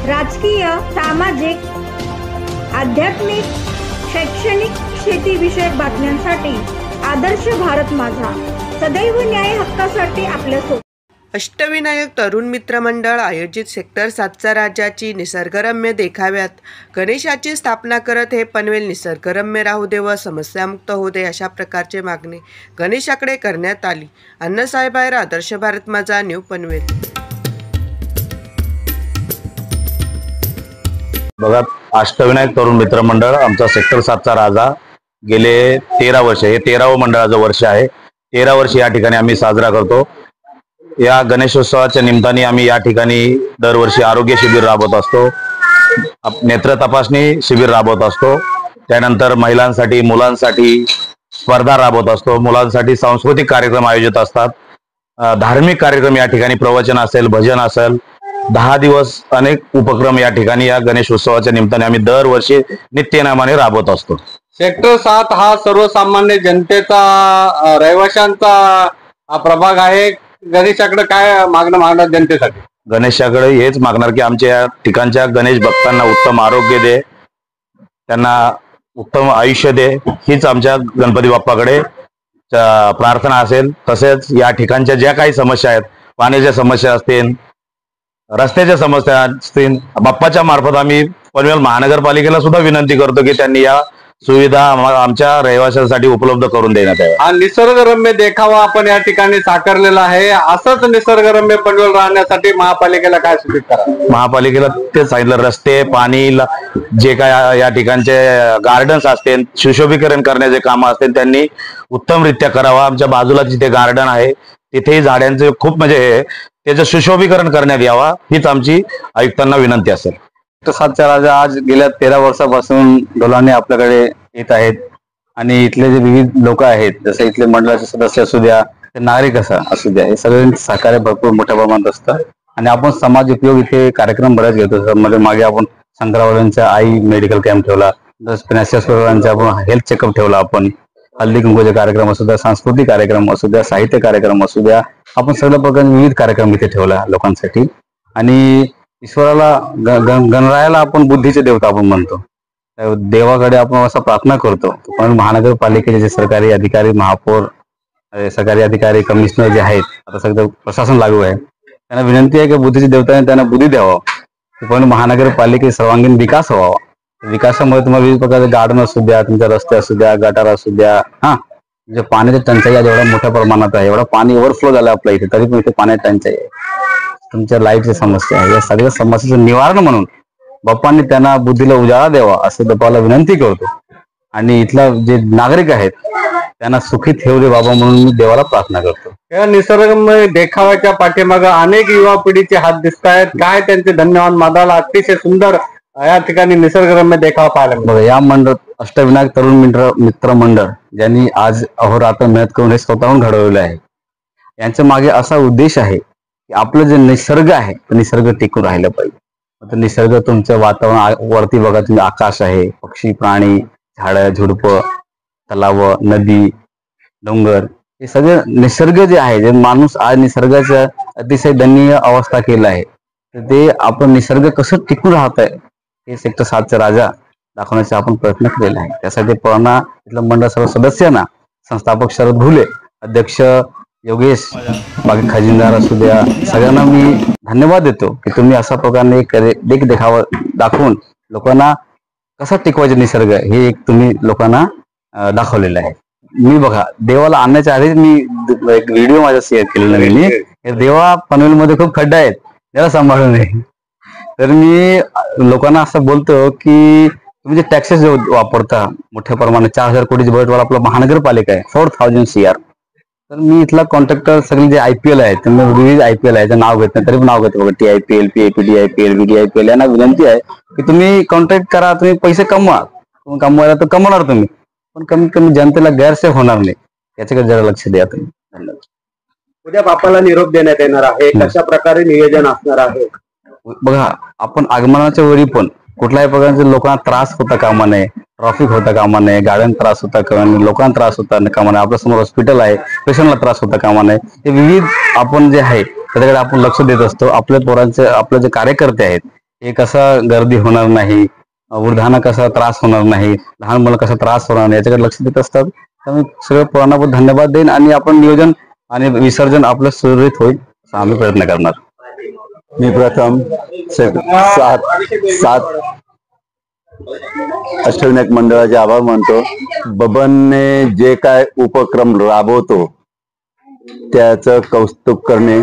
राजकीय, सामाजिक, आध्यात्मिक, शैक्षणिक, शेतीविषयक बातम्यांसाठी आदर्श भारत माझा सदैव न्याय हक्कासाठी आपल्यासोबत. अष्टविनायक तरुण मित्र मंडळ आयोजित सेक्टर 7चा राजाची निसर्गरम्य देखाव्यात गणेशाची स्थापना करत हे पनवेल निसर्गरम्य राहू दे व समस्यामुक्त होऊ दे अशा प्रकारची मागणी गणेशाकडे करण्यात आली. अण्णासाहेब आहेर, आदर्श भारत माझा, न्यू पनवेल. बघा, अष्टविनायक तरुण मित्र मंडळ आमचा सेक्टर 7चा राजा गेले 13 वर्ष, हे 13वं मंडळाचं वर्ष आहे. 13 वर्ष या ठिकाणी आम्ही साजरा करतो. या गणेशोत्सवाच्या निमित्ताने आम्ही या ठिकाणी दरवर्षी आरोग्य शिबिर राबवत असतो, नेत्र तपासणी शिबिर राबवत असतो, त्यानंतर महिलांसाठी मुलांसाठी स्पर्धा राबवत असतो, मुलांसाठी सांस्कृतिक कार्यक्रम आयोजित असतात, धार्मिक कार्यक्रम या ठिकाणी प्रवचन असेल, भजन असेल, 10 दिवस अनेक उपक्रम या ठिकाणी या गणेशोत्सवाच्या निमित्ताने आम्ही दरवर्षी नित्यनेमाने राबवत असतो. सेक्टर 7 हा सर्वसामान्य जनतेचा, रहिवाशांचा प्रभाग आहे. गणेशाकडे काय मागणार जनतेसाठी? गणेशाकडे हेच मागणार की आमच्या या ठिकाणच्या गणेश भक्तांना उत्तम आरोग्य दे, त्यांना उत्तम आयुष्य दे, हीच आमच्या गणपती बाप्पाकडे प्रार्थना असेल. तसेच या ठिकाणच्या ज्या काही समस्या आहेत, पाण्याच्या समस्या असतील, रस्त्याच्या समस्या असतील, बाप्पाच्या मार्फत आम्ही पनवेल महानगरपालिकेला सुद्धा विनंती करतो की त्यांनी या सुविधा आमच्या रहिवाशांसाठी उपलब्ध करून देण्यात याव्या. हा निसर्गरम्य देखावा आपण या ठिकाणी साकारलेला आहे. असंच निसर्गरम्य पनवेल राहण्यासाठी महापालिकेला काय सूचित करा? महापालिकेला ते सांगितलं, रस्ते, पाणी, जे काय या ठिकाणचे गार्डन्स असतील, सुशोभीकरण करण्याचे काम असतील, त्यांनी उत्तमरित्या करावा. आमच्या बाजूला जिथे गार्डन आहे तिथेही झाडांचे खूप म्हणजे त्याचं सुशोभीकरण करण्यात यावा, हीच आमची आयुक्तांना विनंती असेल. 7चा राजा आज गेल्या 13 वर्षापासून डोलाने आपल्याकडे येत आहेत आणि इथले जे विविध लोक आहेत, जसे इथले मंडळाचे सदस्य असू द्या, ते नागरिक असू द्या, हे सगळ्यांचे सहकार्य भरपूर मोठ्या प्रमाणात असतं. आणि आपण समाज उपयोग इथे कार्यक्रम बरेच घेतो. मध्ये मागे आपण शंकरावाल्यांचा आई मेडिकल कॅम्प ठेवला, पिनाशेश्वरांचा आपण हेल्थ चेकअप ठेवला, आपण हल्दी कुंकूचे कार्यक्रम असू द्या, सांस्कृतिक कार्यक्रम असू द्या, साहित्य कार्यक्रम असू द्या, आपण सगळ्या प्रकारचे विविध कार्यक्रम इथे ठेवला लोकांसाठी. आणि ईश्वराला गणरायाला आपण बुद्धीचे देवता आपण म्हणतो, देवाकडे आपण असं प्रार्थना करतो. पण महानगरपालिकेचे जे सरकारी अधिकारी, महापौर, सरकारी अधिकारी, कमिशनर जे आहेत, आता सगळं प्रशासन लागू आहे, त्यांना विनंती आहे की बुद्धीचे देवताने त्यांना बुद्धी द्यावा, पण महानगरपालिकेचा सर्वांगीण विकास व्हावा. विकासामुळे तुम्हाला विविध प्रकारचे गार्डन असू द्या, तुमचे रस्ते असू द्या, गटार असू द्या, म्हणजे पाण्याची टंचाई आज एवढ्या मोठ्या प्रमाणात आहे, एवढा पाणी ओव्हरफ्लो झालं आपल्या इथे, तरी पण इथे पाण्याची टंचाई आहे, तुमच्या लाईटची समस्या आहे. या सगळ्या समस्येचं निवारण म्हणून बाप्पांनी त्यांना बुद्धीला उजाळा द्यावा असं बाप्पाला विनंती करतो. आणि इथला जे नागरिक आहेत त्यांना सुखी ठेवू दे बाबा म्हणून मी देवाला प्रार्थना करतो. या निसर्गमय देखाव्याच्या पाठीमागे अनेक युवा पिढीचे हात दिसत आहेत. काय त्यांचे धन्यवाद मानायला. अतिशय सुंदर या ठिकाणी निसर्गरम्य देखावा पाहायला बघा. या मंडळ अष्टविनायक तरुण मित्र मंडळ ज्यांनी आज अहोरात्र मेहनत करून हे स्वतःहून घडवलेलं आहे. यांच्या मागे असा उद्देश आहे की आपलं जे निसर्ग आहे ते निसर्ग टिकून राहिलं पाहिजे. निसर्ग तुमचं वातावरण वरती बघा, तुम्ही आकाश आहे, पक्षी, प्राणी, झाडं, झुडपं, तलाव, नदी, डोंगर, हे सगळे निसर्ग जे आहे, जे माणूस आज निसर्गाच्या अतिशय दयनीय अवस्था केलं आहे, तर ते आपण निसर्ग कसं टिकून राहत आहे हे सेक्टर 7चा राजा दाखवण्याचा आपण प्रयत्न केलेला आहे. त्यासाठी पूर्ण इथलं मंडळ सर्व सदस्यांना, संस्थापक शरद भुले, अध्यक्ष योगेश, बाकी खजिनदार असू द्या, सगळ्यांना मी धन्यवाद देतो की तुम्ही अशा प्रकारे देखावा दाखवून लोकांना कसा टिकवायचे निसर्ग हे एक तुम्ही लोकांना दाखवलेलं आहे. मी बघा, देवाला आणण्याच्या आधीच मी एक व्हिडिओ माझा शेअर केलेला मी, देवा पनवेलमध्ये खूप खड्डे आहेत, त्याला सांभाळून नाही. तर मी लोकांना असं बोलतो की तुम्ही जे टॅक्सेस वापरता मोठ्या प्रमाणात, 4000 कोटीची बजेटवाला आपला महानगरपालिका आहे, 4000 CR. तर मी इथला कॉन्ट्रॅक्टर सगळे जे IPL आहेत, त्यांना विविध IPL आहे, नाव घेत नाही तरी पण नाव घेतो बघा, TIPL, PAP, DIPL, VDIPL, यांना विनंती आहे की तुम्ही कॉन्ट्रॅक्ट करा, तुम्ही पैसे कमवा, तुम्ही कमवायला तर कमवणार तुम्ही, पण कमीत कमी जनतेला गैरसेफ होणार नाही याच्याकडे जरा लक्ष द्या तुम्ही. धन्यवाद. उद्या बाप्पाला निरोप देण्यात येणार आहे, कशा प्रकारे नियोजन असणार आहे? बघा, आपण आगमनाच्या वेळी पण कुठल्याही प्रकारचे लोकांना त्रास होता कामा नये, ट्रॅफिक होता कामा नये, गाड्यांना त्रास होता कामा नये, लोकांना त्रास होता कामा नये, आपल्या समोर हॉस्पिटल आहे, पेशंटला त्रास होता कामा नये. हे विविध आपण जे आहे त्याच्याकडे आपण लक्ष देत असतो. आपल्या पोरांचे, आपले जे कार्यकर्ते आहेत हे कसं गर्दी होणार नाही, वृद्धांना कसा त्रास होणार नाही, लहान मुलं कसा त्रास होणार नाही याच्याकडे लक्ष देत असतात. त्यामुळे सगळं पुराणाबद्दल धन्यवाद देईन आणि आपण नियोजन आणि विसर्जन आपलं सुरळीत होईल असा आम्ही प्रयत्न करणार. मी प्रथम सात अष्टविनायक मंडळाचे आभार मानतो. बबनने जे काय उपक्रम राबवतो त्याचं कौतुक करणे,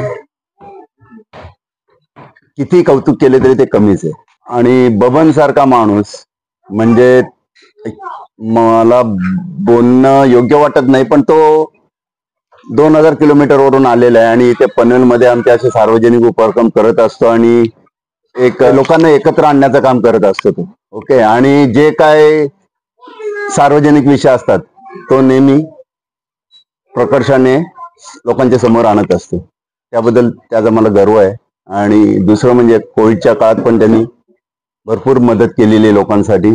किती कौतुक केले तरी ते कमीच आहे. आणि बबन सारखा माणूस म्हणजे मला बोलणं योग्य वाटत नाही, पण तो 2000 किलोमीटर वरून आलेला आहे आणि इथे पनवेलमध्ये आमचे असे सार्वजनिक उपक्रम करत असतो आणि एक लोकांना एकत्र आणण्याचं काम करत असतो तो. ओके. आणि जे काय सार्वजनिक विषय असतात तो नेहमी प्रकर्षाने लोकांच्या समोर आणत असतो. त्याबद्दल त्याचा मला गर्व आहे. आणि दुसरं म्हणजे कोविडच्या काळात पण त्यांनी भरपूर मदत केलेली आहे लोकांसाठी.